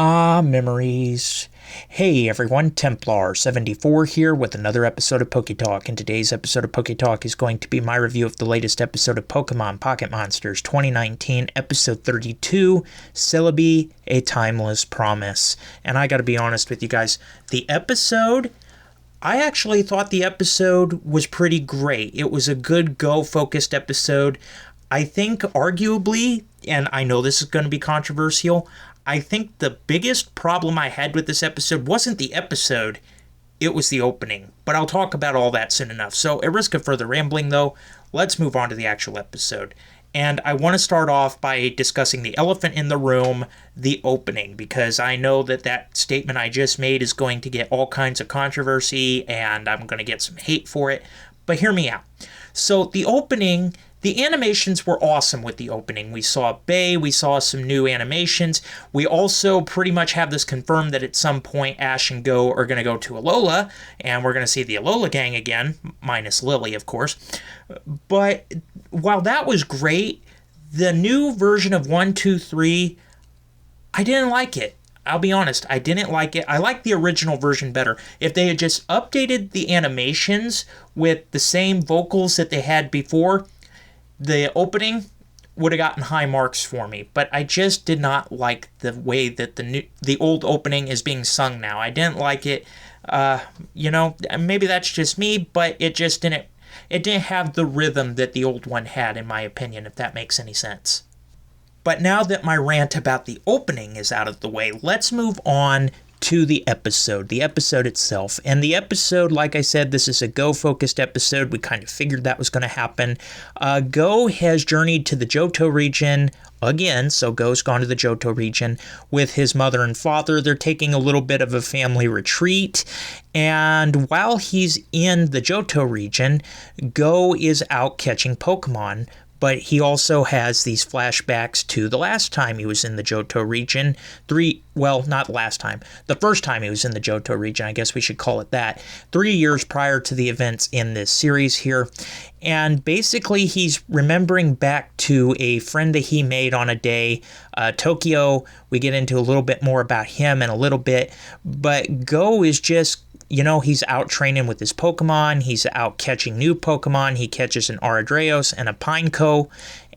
Ah, memories. Hey everyone, Templar74 here with another episode of Poke Talk, and today's episode of Poke Talk is going to be my review of the latest episode of Pokemon Pocket Monsters 2019, episode 32, Celebi, A Timeless Promise. And I gotta be honest with you guys, I actually thought the episode was pretty great. It was a good Go-focused episode. I think arguably, and I know this is going to be controversial, I think the biggest problem I had with this episode wasn't the episode, it was the opening. But I'll talk about all that soon enough. So at risk of further rambling though, let's move on to the actual episode. And I want to start off by discussing the elephant in the room, the opening, because I know that statement I just made is going to get all kinds of controversy and I'm going to get some hate for it. But hear me out. So the opening, the animations were awesome with the opening. We saw Bay, we saw some new animations. We also pretty much have this confirmed that at some point Ash and Go are going to go to Alola, and we're going to see the Alola gang again, minus Lily, of course. But while that was great, the new version of 1, 2, 3, I didn't like it. I'll be honest, I didn't like it. I like the original version better. If they had just updated the animations with the same vocals that they had before, the opening would have gotten high marks for me. But I just did not like the way that the old opening is being sung now. I didn't like it. Maybe that's just me, but it didn't have the rhythm that the old one had, in my opinion, if that makes any sense. But now that my rant about the opening is out of the way, let's move on to the episode itself. And the episode, like I said, this is a Go-focused episode. We kind of figured that was going to happen. Go has journeyed to the Johto region again, so Go's gone to the Johto region with his mother and father. They're taking a little bit of a family retreat. And while he's in the Johto region, Go is out catching Pokemon. But he also has these flashbacks to the last time he was in the Johto region. Not last time. The first time he was in the Johto region, I guess we should call it that. 3 years prior to the events in this series here. And basically he's remembering back to a friend that he made on a day, Tokyo. We get into a little bit more about him in a little bit. But Go is just... he's out training with his Pokemon. He's out catching new Pokemon. He catches an Aradreos and a Pineco.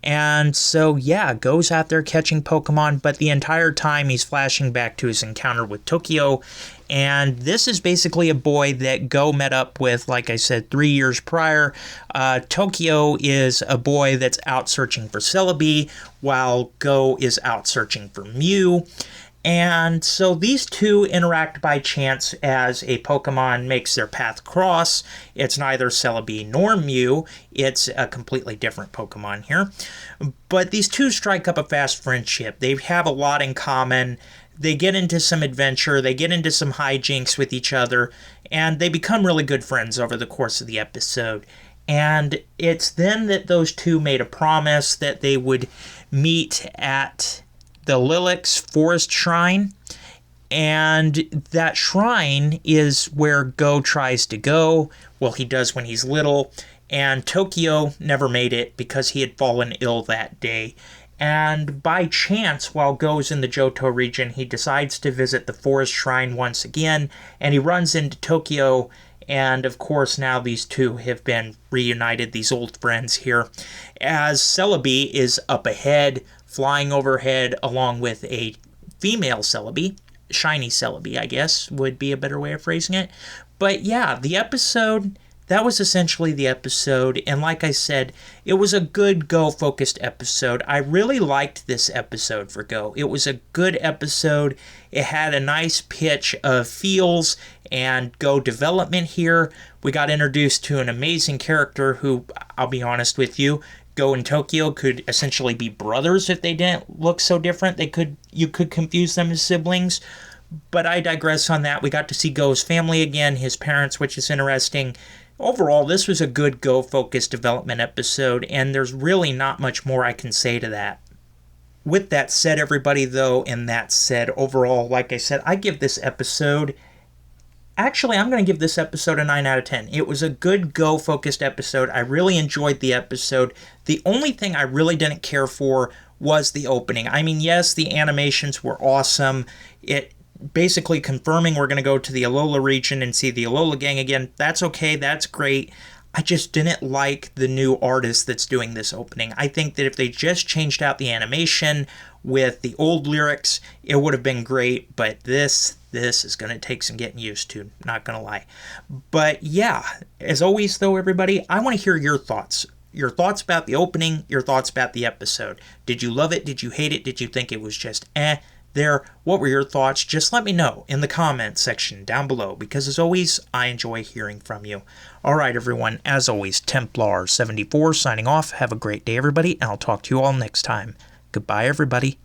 And so, Go's out there catching Pokemon, but the entire time he's flashing back to his encounter with Tokyo. And this is basically a boy that Go met up with, like I said, 3 years prior. Tokyo is a boy that's out searching for Celebi, while Go is out searching for Mew. And so these two interact by chance as a Pokemon makes their path cross. It's neither Celebi nor Mew. It's a completely different Pokemon here. But these two strike up a fast friendship. They have a lot in common. They get into some adventure. They get into some hijinks with each other. And they become really good friends over the course of the episode. And it's then that those two made a promise that they would meet at the Lilacs Forest Shrine, and that shrine is where Go tries to go. Well, he does when he's little, and Tokyo never made it because he had fallen ill that day. And by chance, while Go's in the Johto region, he decides to visit the Forest Shrine once again, and he runs into Tokyo. And of course, now these two have been reunited, these old friends here, as Celebi is up ahead, flying overhead, along with a female Celebi. Shiny Celebi, I guess, would be a better way of phrasing it. But the episode, that was essentially the episode. And like I said, it was a good Go-focused episode. I really liked this episode for Go. It was a good episode. It had a nice pitch of feels and Go development here. We got introduced to an amazing character who, I'll be honest with you, Go and Tokyo could essentially be brothers if they didn't look so different. You could confuse them as siblings. But I digress on that. We got to see Go's family again, his parents, which is interesting. Overall, this was a good Go-focused development episode, and there's really not much more I can say to that. With that said, everybody, though, and that said, overall, like I said, I give this episode... Actually, I'm going to give this episode a 9 out of 10. It was a good Go-focused episode. I really enjoyed the episode. The only thing I really didn't care for was the opening. I mean, yes, the animations were awesome. It basically confirming we're going to go to the Alola region and see the Alola gang again. That's okay. That's great. I just didn't like the new artist that's doing this opening. I think that if they just changed out the animation with the old lyrics, it would have been great. But this is going to take some getting used to, not going to lie. But yeah, as always though, everybody, I want to hear your thoughts. Your thoughts about the opening, your thoughts about the episode. Did you love it? Did you hate it? Did you think it was just there? What were your thoughts? Just let me know in the comments section down below, because as always, I enjoy hearing from you. Alright everyone, as always, Templar74 signing off. Have a great day everybody, and I'll talk to you all next time. Goodbye everybody.